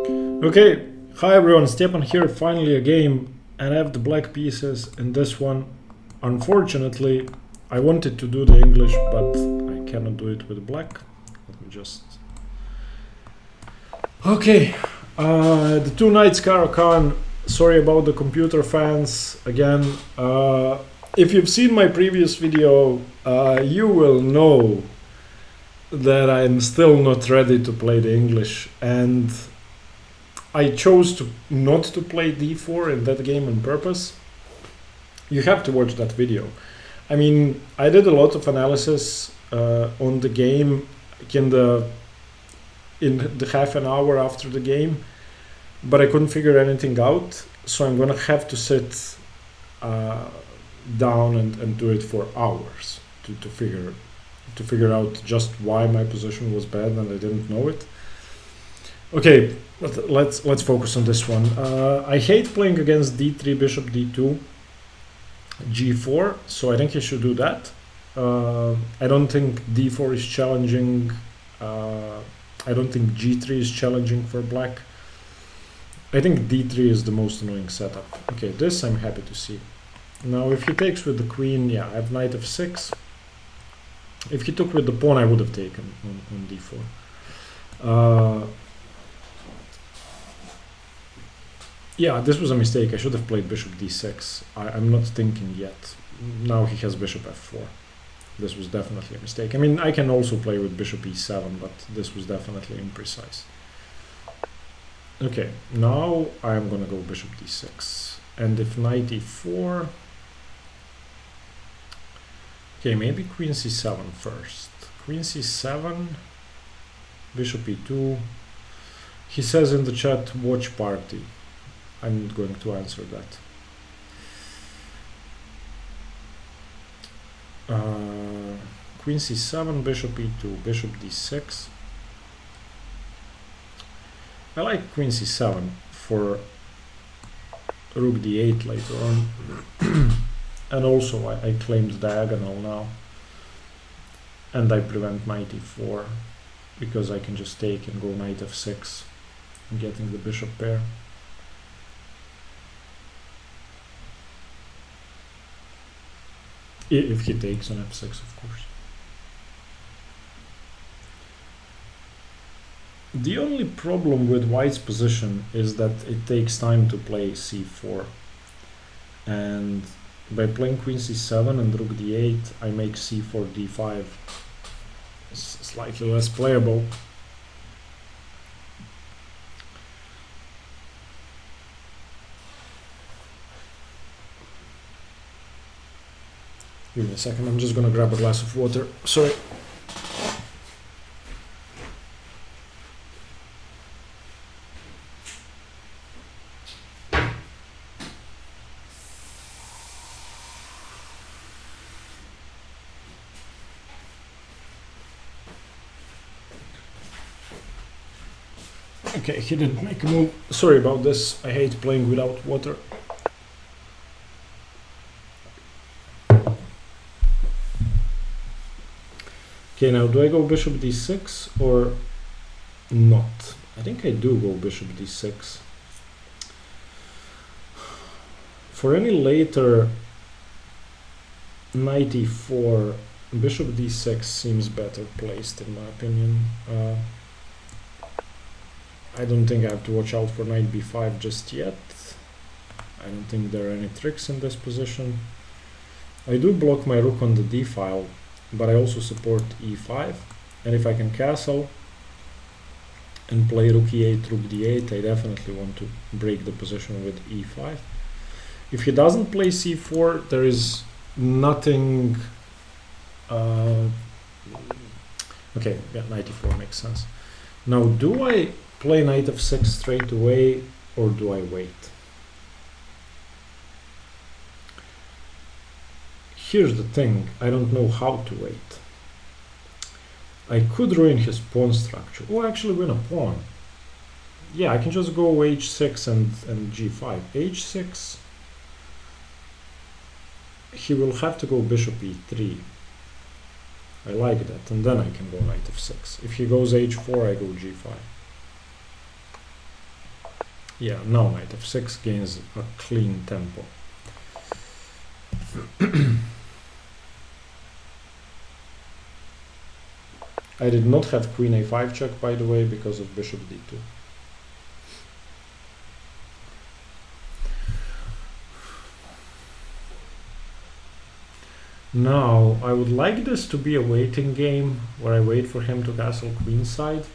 Okay, hi everyone, Stepan here, finally a game, and I have the black pieces in this one. Unfortunately, I wanted to do the English, but I cannot do it with black. Let me just... Okay, the two knights Caro-Kann. Sorry about the computer fans, again. If you've seen my previous video, you will know that I'm still not ready to play the English, and I chose not to play d4 in that game on purpose. You have to watch that video. I mean, I did a lot of analysis on the game in the half an hour after the game, but I couldn't figure anything out, so I'm gonna have to sit down and do it for hours to figure out just why my position was bad and I didn't know it. Okay, let's focus on this one. I hate playing against d3, bishop d2, g4, so I think he should do that. I don't think d4 is challenging. I don't think g3 is challenging for black. I think d3 is the most annoying setup. Okay, this I'm happy to see. Now if he takes with the queen, yeah, I have knight f6. If he took with the pawn, I would have taken on d4. Yeah, this was a mistake. I should have played bishop d6. I'm not thinking yet. Now he has bishop f4. This was definitely a mistake. I mean, I can also play with bishop e7, but this was definitely imprecise. Okay, now I'm gonna go bishop d6. And if knight e4... Okay, maybe queen c7 first. Queen c7, bishop e2. He says in the chat, watch party. I'm not going to answer that. Queen c7, bishop e2, bishop d6. I like queen c7 for rook d8 later on. And also I claimed diagonal now. And I prevent knight e4 because I can just take and go knight f6, getting the bishop pair. If he takes on f6, of course. The only problem with white's position is that it takes time to play c4. And by playing queen c7 and rook d8, I make c4 d5 slightly less playable. Give me a second, I'm just gonna grab a glass of water. Sorry. Okay, he didn't make a move. Sorry about this, I hate playing without water. Okay, now do I go bishop d6 or not? I think I do go bishop d6. For any later knight e4, bishop d6 seems better placed in my opinion. I don't think I have to watch out for knight b5 just yet. I don't think there are any tricks in this position. I do block my rook on the d file, but I also support e5, and if I can castle and play rook e8, rook d8, I definitely want to break the position with e5. If he doesn't play c4, there is nothing... okay, yeah, knight e4 makes sense. Now, do I play knight f6 straight away, or do I wait? Here's the thing, I don't know how to wait. I could ruin his pawn structure, or actually win a pawn. Yeah, I can just go h6 and g5. h6, he will have to go bishop e3. I like that, and then I can go knight f6. If he goes h4, I go g5. Yeah, now knight f6 gains a clean tempo. I did not have queen a5 check, by the way, because of bishop d2. Now, I would like this to be a waiting game, where I wait for him to castle queenside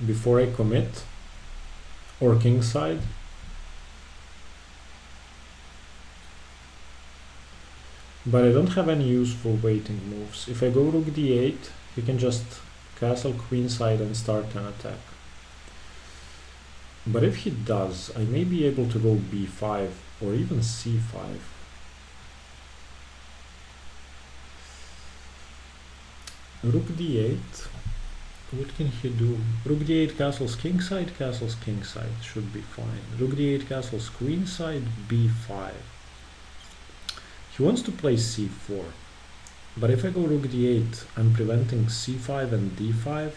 before I commit, or kingside. But I don't have any useful waiting moves. If I go rook d8, he can just castle queenside and start an attack. But if he does, I may be able to go b5 or even c5. Rook d8, what can he do? Rook d8 castles kingside, should be fine. Rook d8 castles queenside, b5. He wants to play c4, but if I go rook d8, I'm preventing c5 and d5.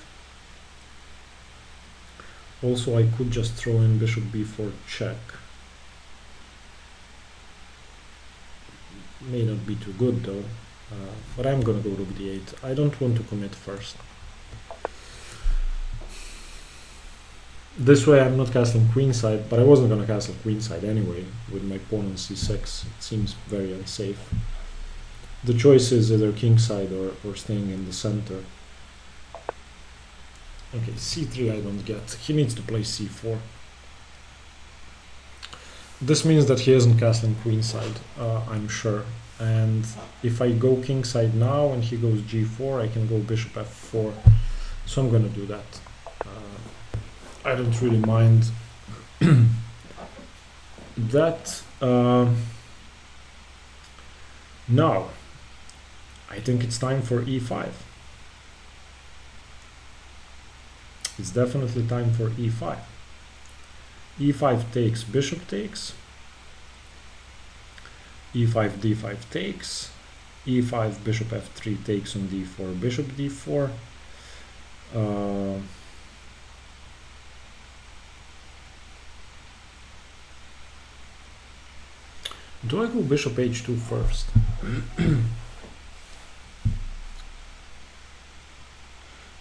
Also, I could just throw in bishop b4 check. May not be too good though, but I'm gonna go rook d8. I don't want to commit first. This way I'm not castling queenside, but I wasn't gonna castle queenside anyway with my pawn on c6. It seems very unsafe. The choice is either kingside or staying in the center. Okay, c3 I don't get. He needs to play c4. This means that he isn't castling queenside, I'm sure. And if I go kingside now and he goes g4, I can go bishop f4. So I'm gonna do that. I don't really mind that. Now, I think it's time for e5. It's definitely time for e5. e5 takes, bishop takes. e5, d5 takes. e5, bishop f3 takes on d4, bishop d4. Do I go bishop h2 first?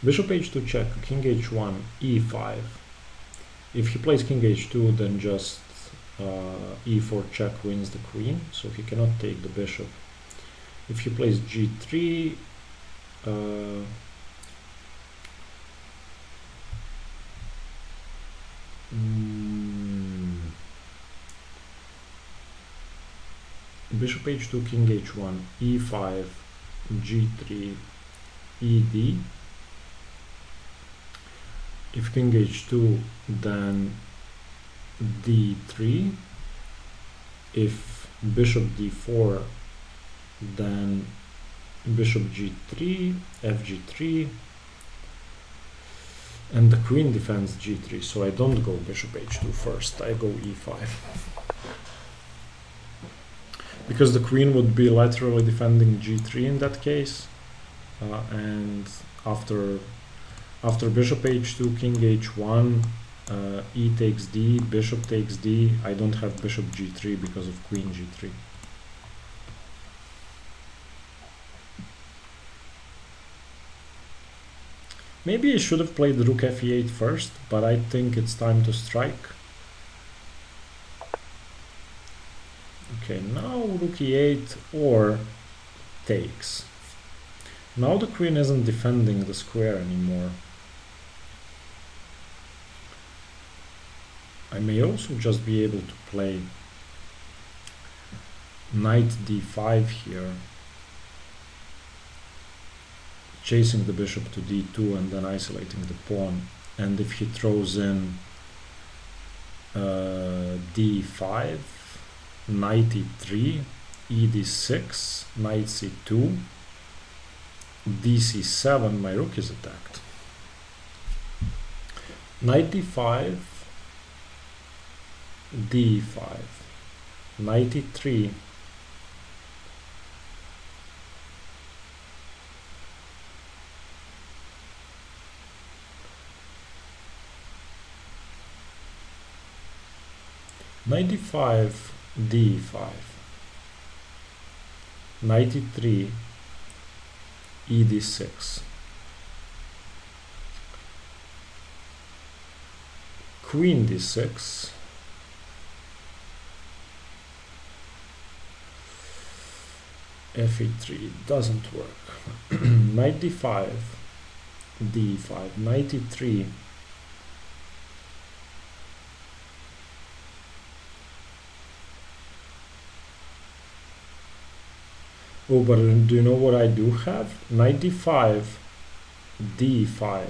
Bishop h2 check, king h1, e5. If he plays king h2, then just e4 check wins the queen, so he cannot take the bishop. If he plays g3, bishop h2, king h1, e5, g3, ed. If king h2, then d3. If bishop d4, then bishop g3, fg3, and the queen defends g3, so I don't go bishop h2 first, I go e5. Because the queen would be laterally defending g3 in that case, and after bishop h2, king h1, e takes d, bishop takes d, I don't have bishop g3 because of queen g3. Maybe I should have played rook f8 first, but I think it's time to strike. Okay, now rook e8 or takes. Now the queen isn't defending the square anymore. I may also just be able to play knight d5 here, chasing the bishop to d2 and then isolating the pawn. And if he throws in d5, knight e3, ed6, knight c2, dc7, my rook is attacked. Knight d5, d5, knight e3, 95 d5, 93 ed6, queen d6, fe3 doesn't work. 95 d5, 93 oh, but do you know what I do have? 95 d5,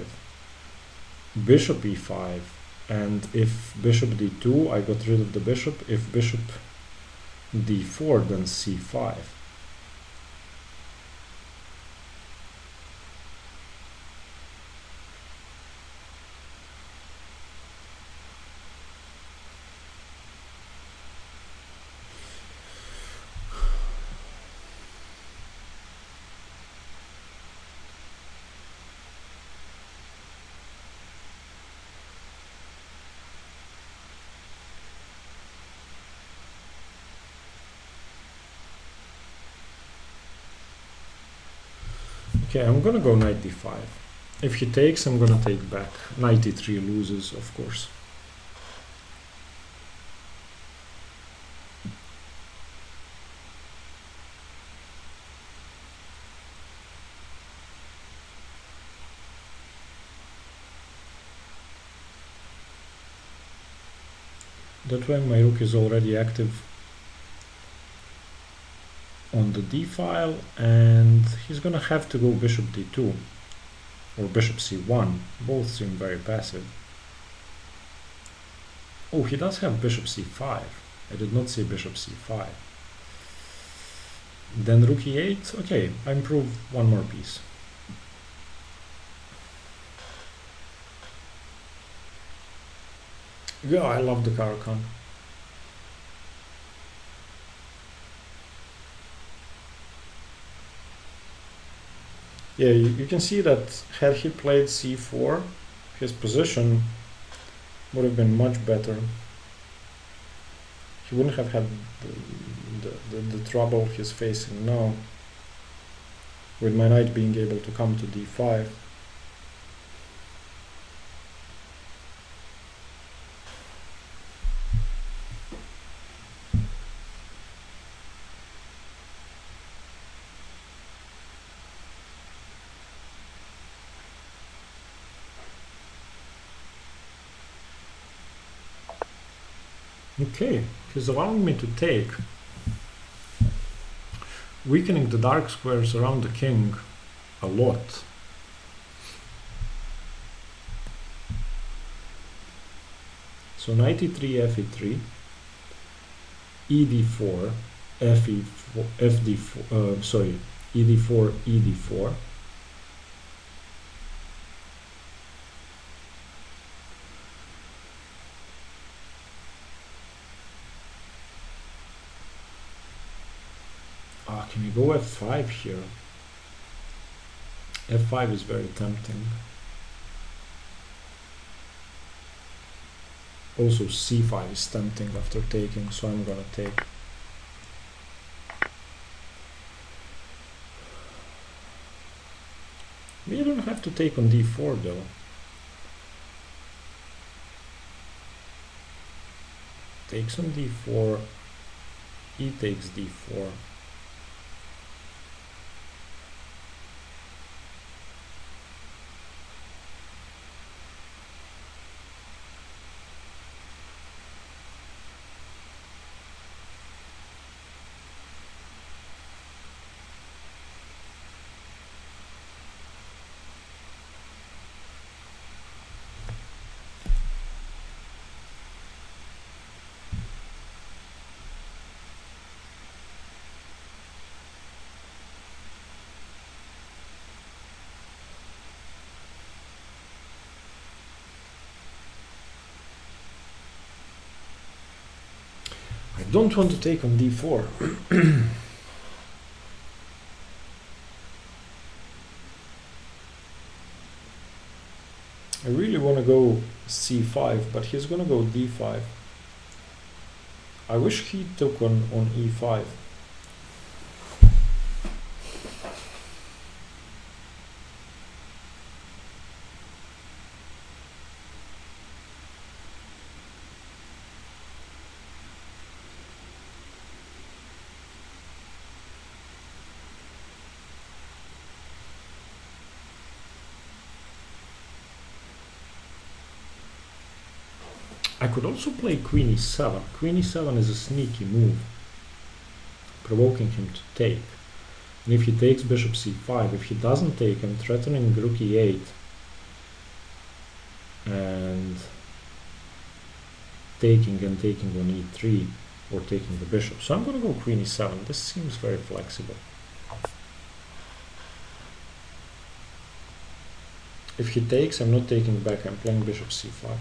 bishop e5, and if bishop d2 I got rid of the bishop. If bishop d4 then c5. Okay, I'm gonna go knight d5. If he takes, I'm gonna take back. Knight d3 loses, of course. That way my rook is already active on the d file, and he's gonna have to go bishop d2 or bishop c1. Both seem very passive. Oh, he does have bishop c5. I did not see bishop c5. Then rook e8. Okay, I improve one more piece. Yeah, I love the Caro-Kann. Yeah, you can see that had he played c4, his position would have been much better. He wouldn't have had the trouble he's facing now, with my knight being able to come to d5. Okay, he's allowing me to take, weakening the dark squares around the king a lot. So knight e3, fe3, ed4, fe4, fd4, sorry, ed4, ed4. Can we go f5 here? f5 is very tempting. Also c5 is tempting after taking, so I'm gonna take. We don't have to take on d4 though. Takes on d4, e takes d4. I don't want to take on d4. I really want to go c5, but he's gonna go d5. I wish he took on e5. I could also play queen e7. Queen e7 is a sneaky move, provoking him to take. And if he takes bishop c5, if he doesn't take, I'm threatening rook e8 and taking on e3 or taking the bishop. So I'm going to go queen e7. This seems very flexible. If he takes, I'm not taking back, I'm playing bishop c5.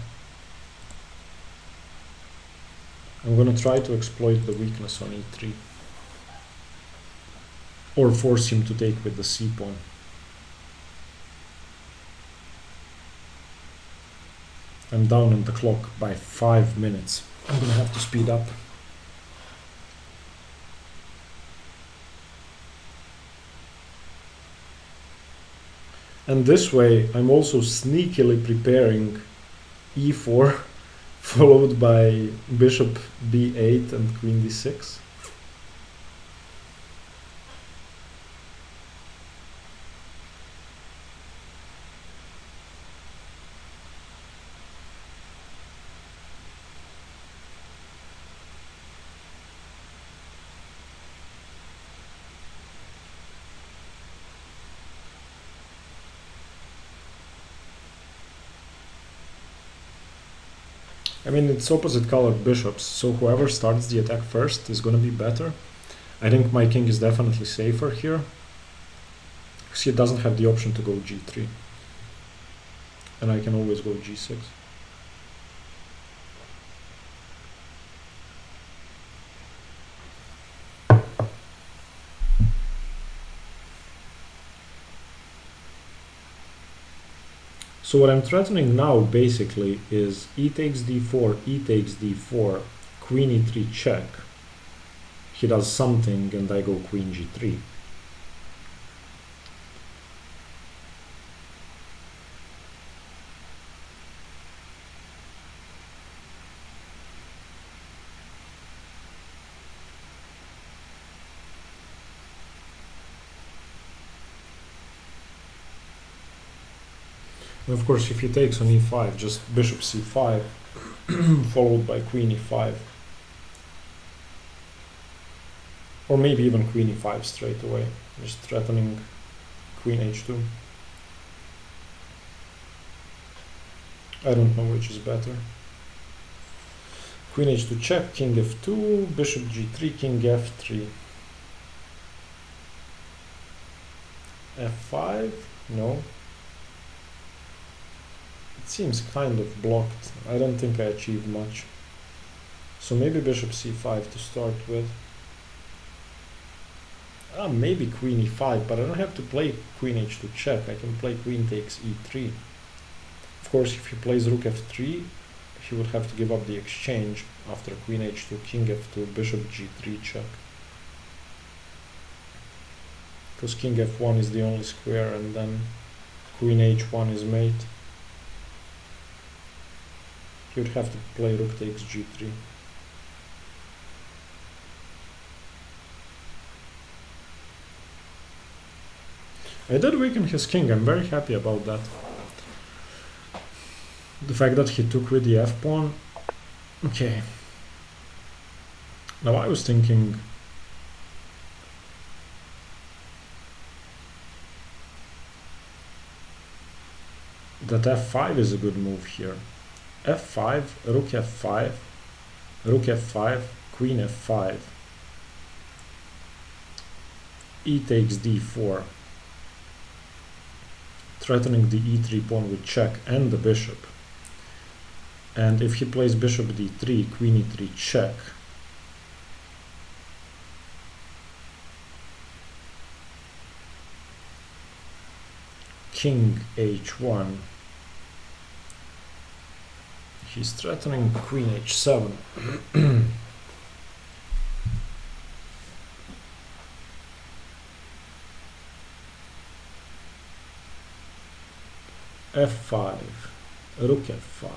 I'm going to try to exploit the weakness on e3 or force him to take with the c pawn. I'm down on the clock by 5 minutes. I'm going to have to speed up. And this way I'm also sneakily preparing e4 followed by bishop b8 and queen d6. I mean, it's opposite colored bishops, so whoever starts the attack first is going to be better. I think my king is definitely safer here, because he doesn't have the option to go g3. And I can always go g6. So what I'm threatening now basically is e takes d4, queen e3 check. He does something and I go queen g3. And of course, if he takes on e5, just bishop c5 followed by queen e5. Or maybe even queen e5 straight away, just threatening queen h2. I don't know which is better. Queen h2 check, king f2, bishop g3, king f3. f5? No. It seems kind of blocked. I don't think I achieved much. So maybe bishop c5 to start with. Maybe queen e5, but I don't have to play queen h2 check. I can play queen takes e3. Of course, if he plays rook f3, he would have to give up the exchange after queen h2, king f2, bishop g3 check. Because king f1 is the only square, and then queen h1 is mate. He would have to play rook takes g3. I did weaken his king. I'm very happy about that. The fact that he took with the f pawn. Okay. Now I was thinking that f5 is a good move here. f5, rook f5, rook f5, queen f5, e takes d4, threatening the e3 pawn with check and the bishop. And if he plays bishop d3, queen e3 check, king h1, he's threatening queen h7. f5, rook f5,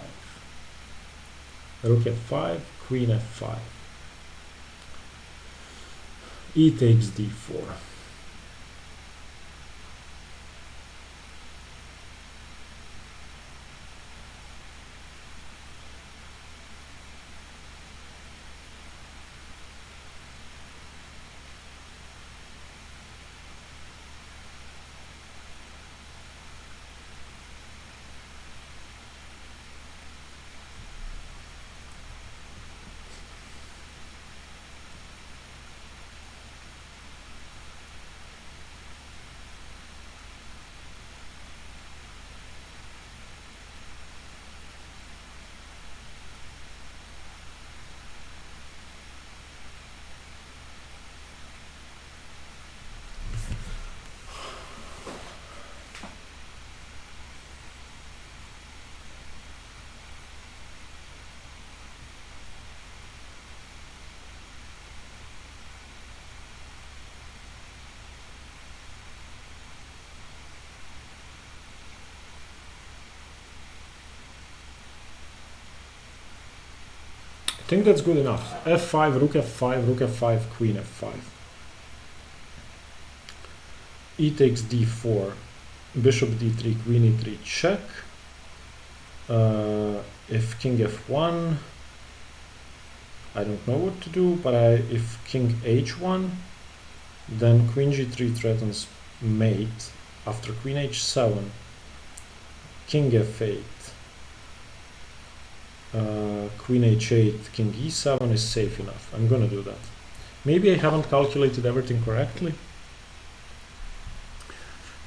rook f5, queen f5, e takes d4. I think that's good enough. f5, rook f5, rook f5, queen f5. E takes d4, bishop d3, queen e3, check. If king f1, I don't know what to do, but if king h1, then queen g3 threatens mate. After queen h7, king f8, queen h8, king e7 is safe enough. I'm gonna do that. Maybe I haven't calculated everything correctly,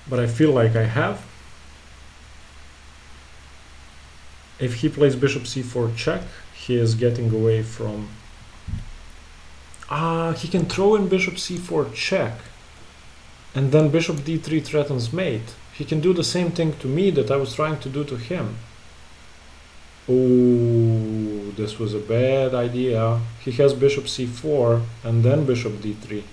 but I feel like I have. If he plays bishop c4 check, he is getting away from... he can throw in bishop c4 check, and then bishop d3 threatens mate. He can do the same thing to me that I was trying to do to him. Oh, this was a bad idea. He has bishop c4 and then bishop d3.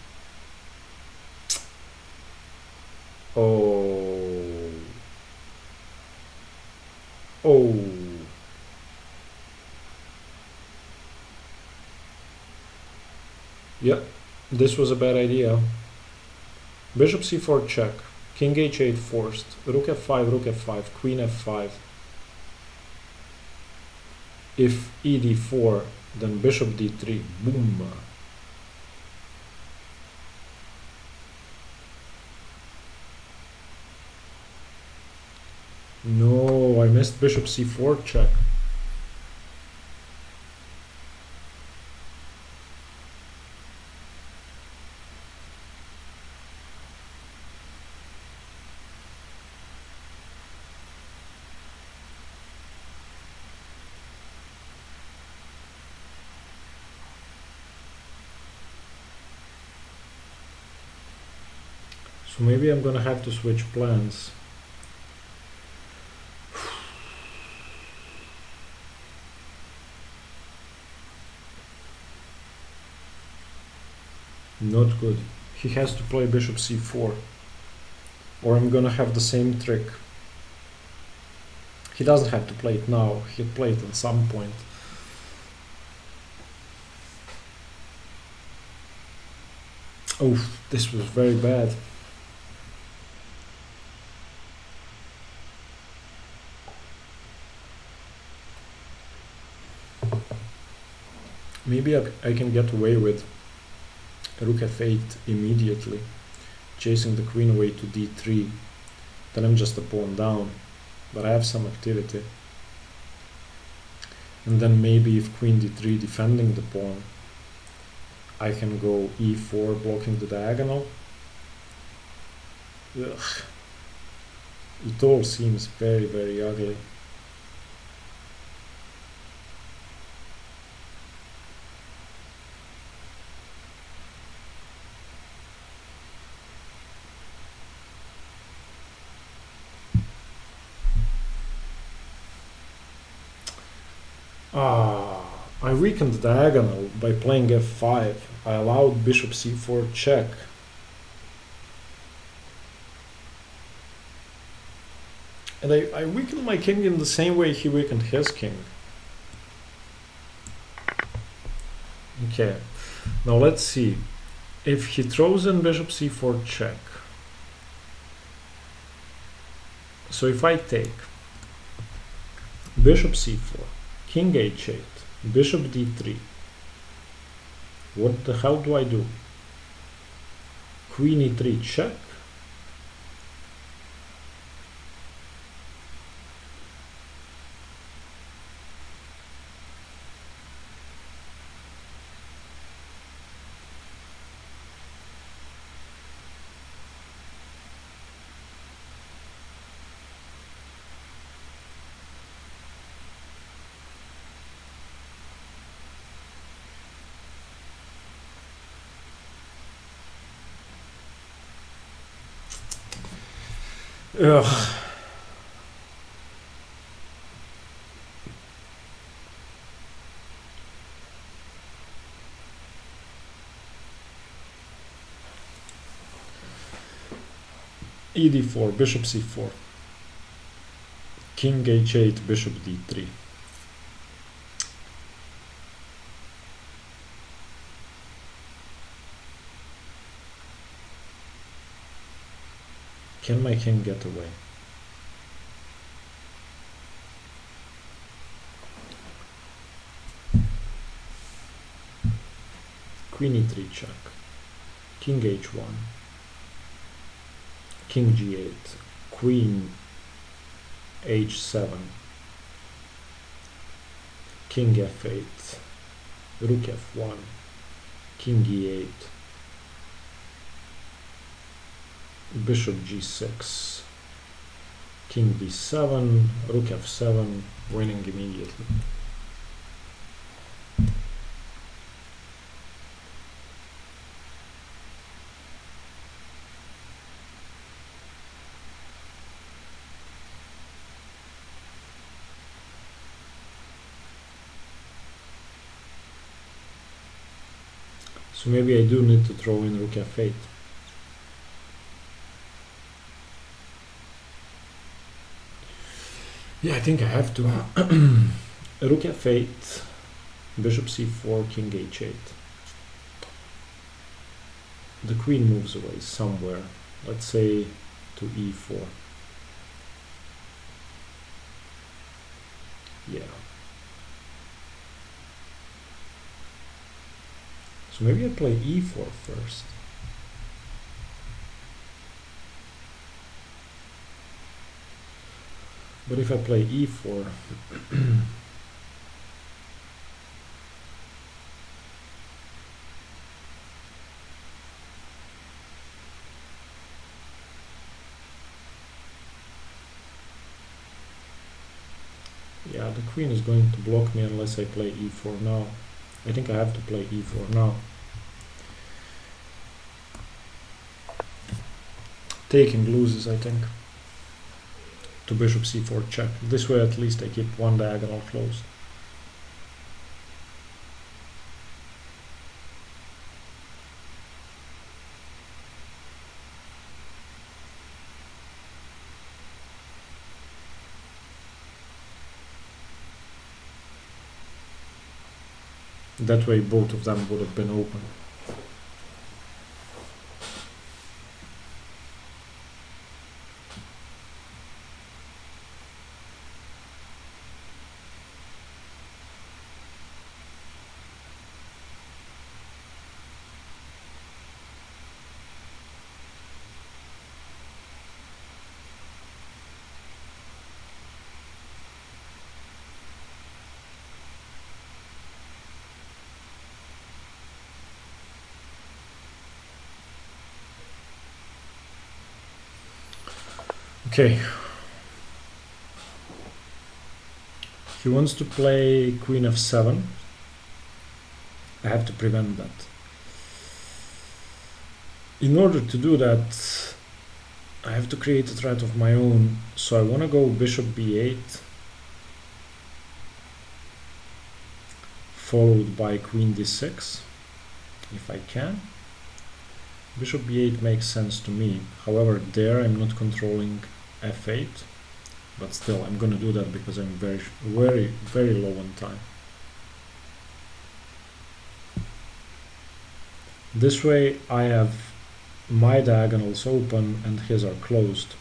Oh. Oh. Yep, this was a bad idea. Bishop c4 check, king h8 forced, rook f5, queen f5. If e d4, then bishop d3, boom. No, I missed bishop c4 check. So maybe I'm gonna have to switch plans. Not good. He has to play bishop c4, or I'm gonna have the same trick. He doesn't have to play it now, he'd play it at some point. Oh, this was very bad. Maybe I can get away with rook f8 immediately, chasing the queen away to d3. Then I'm just a pawn down, but I have some activity. And then maybe if queen d3 defending the pawn, I can go e4 blocking the diagonal. Ugh. It all seems very, very ugly. I weakened the diagonal by playing f5. I allowed bishop c4 check. And I weakened my king in the same way he weakened his king. Okay, now let's see. If he throws in bishop c4 check. So if I take bishop c4, king h8, bishop d3, what the hell do I do? Queen e3 check. Ugh. E4, bishop c4, king h8, bishop d3. Can my king get away? Queen e3 check, king h1, king g8, queen h7, king f8, rook f1, king e8, bishop g6, king b7, rook f7, winning immediately. So maybe I do need to throw in rook f8. Yeah, I think I have to. Rook f8, bishop c4, king h8. The queen moves away somewhere, let's say to e4. Yeah. So maybe I play e4 first. But if I play e4, yeah, the queen is going to block me unless I play e4 now. I think I have to play e4 now. Taking loses, I think, to bishop c4 check. This way at least I keep one diagonal closed. That way both of them would have been open. Okay. He wants to play queen f7. I have to prevent that. In order to do that, I have to create a threat of my own. So I want to go bishop b8, followed by queen d6, if I can. Bishop b8 makes sense to me. However, there I'm not controlling f8. but still I'm gonna do that because I'm very low on time. This way I have my diagonals open and his are closed.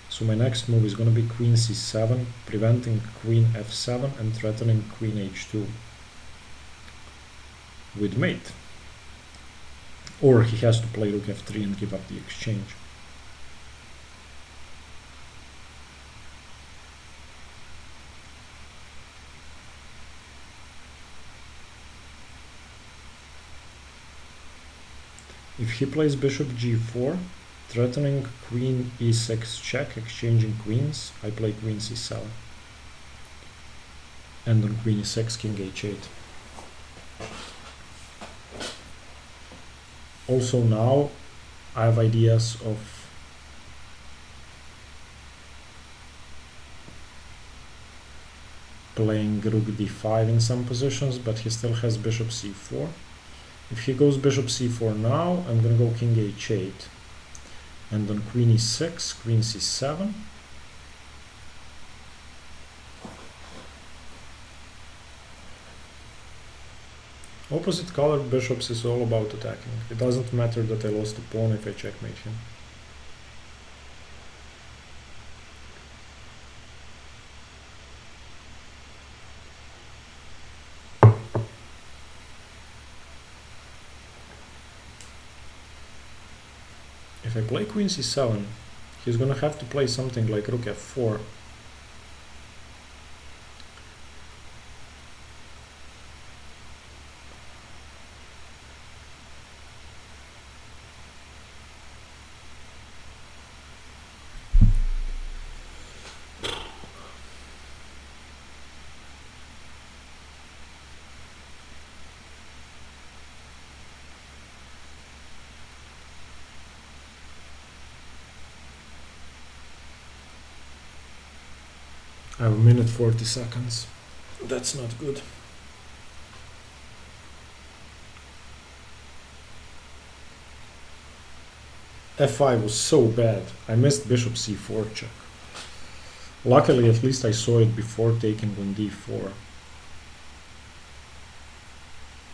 So my next move is gonna be queen c7, preventing queen f7 and threatening queen h2 with mate. Or he has to play rook f3 and give up the exchange. If he plays bishop g4, threatening queen e6 check, exchanging queens, I play queen c7. And on queen e6, king h8. Also now, I have ideas of playing rook d5 in some positions, but he still has bishop c4. If he goes bishop c4 now, I'm gonna go king h8. And on queen e6, queen c7. Opposite colored bishops is all about attacking. It doesn't matter that I lost a pawn if I checkmate him. If I play queen c7, he's gonna have to play something like rook f4. I have a minute 40 seconds. That's not good. f5 was so bad. I missed bishop c4 check. Luckily, at least I saw it before taking on d4.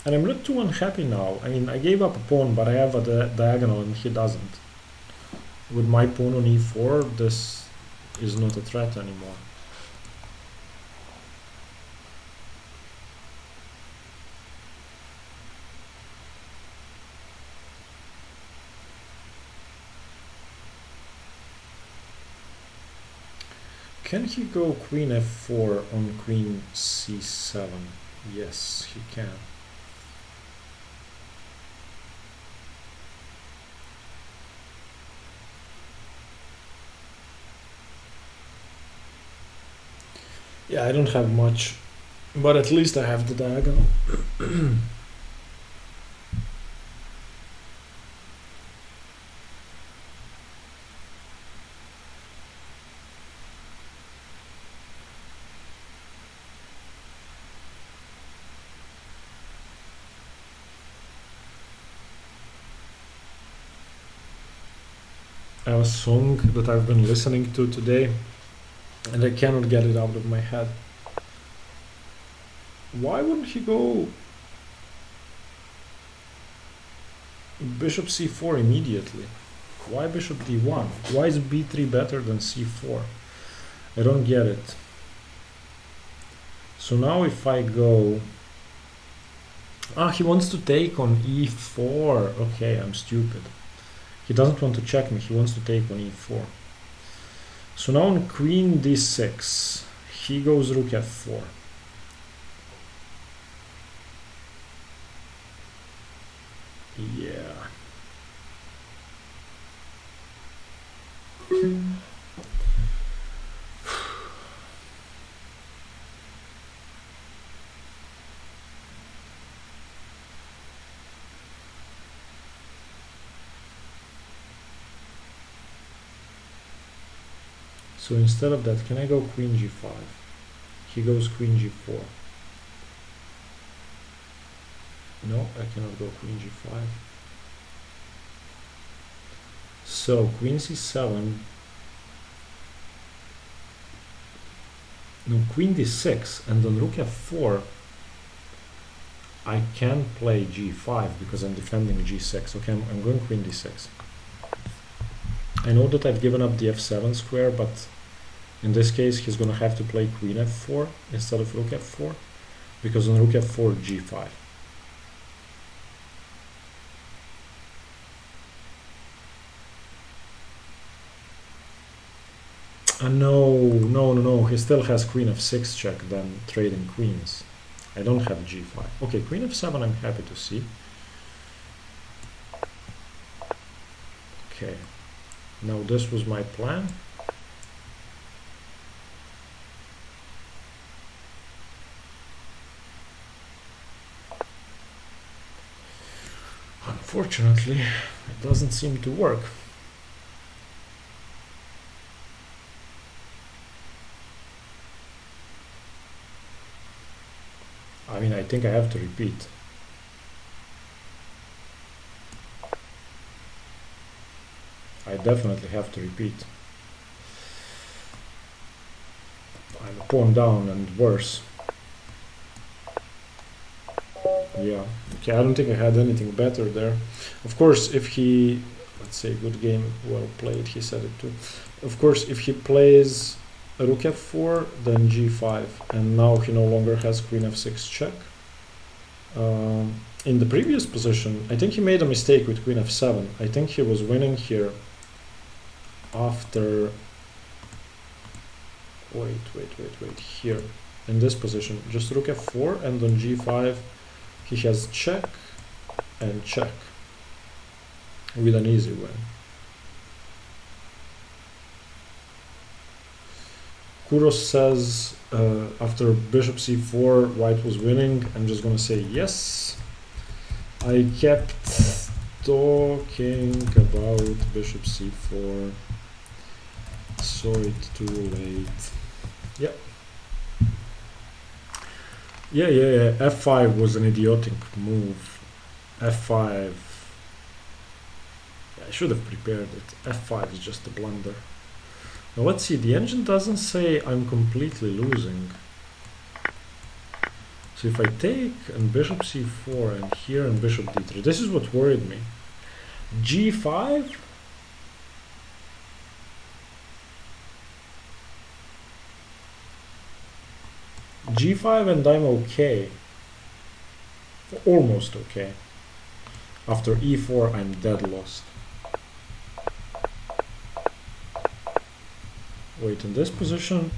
And I'm not too unhappy now. I mean, I gave up a pawn, but I have a diagonal and he doesn't. With my pawn on e4, this is not a threat anymore. Can he go queen f4 on queen c7? Yes, he can. Yeah, I don't have much, but at least I have the diagonal. I have a song that I've been listening to today and I cannot get it out of my head. Why wouldn't he go bishop c4 immediately? Why bishop d1? Why is b3 better than c4? I don't get it. So now if I go... he wants to take on e4. Okay, I'm stupid. He doesn't want to check me, he wants to take on e4. So now on queen d6, he goes rook f4. Yeah. So instead of that, can I go queen g5? He goes queen g4. No, I cannot go queen g5. So queen c7. No, queen d6, and on rook f4, I can play g5 because I'm defending g6. Okay, I'm going queen d6. I know that I've given up the f7 square, but in this case he's gonna have to play queen f4 instead of rook f4, because on rook f4, g5. No, he still has queen f6 check, then trading queens. I don't have g5. Okay, queen f7 I'm happy to see. Okay, now this was my plan. Unfortunately, it doesn't seem to work. I mean, I think I have to repeat. I definitely have to repeat. I'm a pawn down and worse. Yeah, okay, I don't think I had anything better there. Of course, if he, let's say, good game, well played, he said it too. Of course, if he plays rook f4, then g5, and now he no longer has queen f6 check. In the previous position, I think he made a mistake with queen f7. I think he was winning here after, wait, here, in this position, just rook f4, and on g5, he has check and check with an easy win. Kuros says after bishop c4 white was winning. I'm just gonna say yes. I kept talking about bishop c4, saw it too late. Yep. Yeah. f5 was an idiotic move. f5. I should have prepared it. f5 is just a blunder. Now let's see, the engine doesn't say I'm completely losing. So if I take and bishop c4 and here and bishop d3, this is what worried me. g5? g5 and I'm okay. Almost okay. After e4 I'm dead lost. Wait, in this position,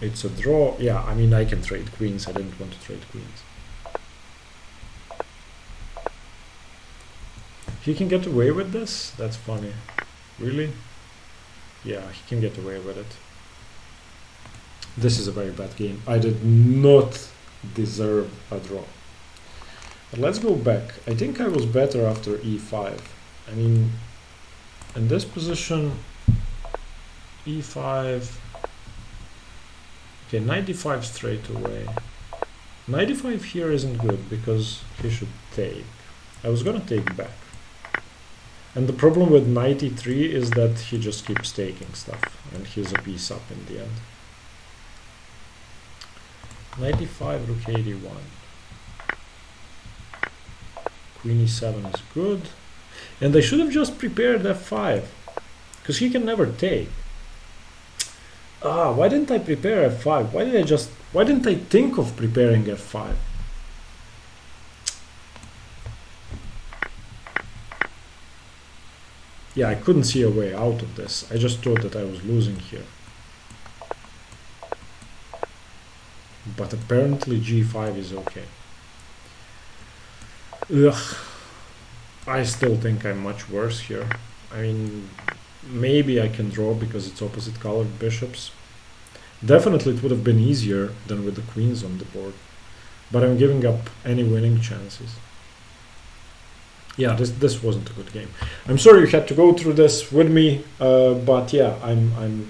it's a draw. Yeah, I mean, I can trade queens. I didn't want to trade queens. He can get away with this? That's funny. Really? Yeah, he can get away with it. This is a very bad game. I did not deserve a draw. But let's go back. I think I was better after e5. I mean, in this position, e5, okay, knight d5 straight away. Knight d5 here isn't good because he should take. I was gonna take back. And the problem with knight e3 is that he just keeps taking stuff and he's a piece up in the end. Knight d5, rook a1. Queen e7 is good. And I should have just prepared f5 because he can never take. Why didn't I prepare f5? Why didn't I think of preparing f5? Yeah, I couldn't see a way out of this. I just thought that I was losing here. But apparently g5 is okay. Ugh. I still think I'm much worse here. I mean, maybe I can draw because it's opposite colored bishops. Definitely it would have been easier than with the queens on the board. But I'm giving up any winning chances. Yeah, this wasn't a good game. I'm sorry you had to go through this with me, but yeah, I'm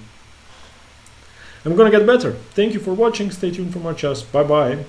gonna get better. Thank you for watching. Stay tuned for more chess. Bye bye.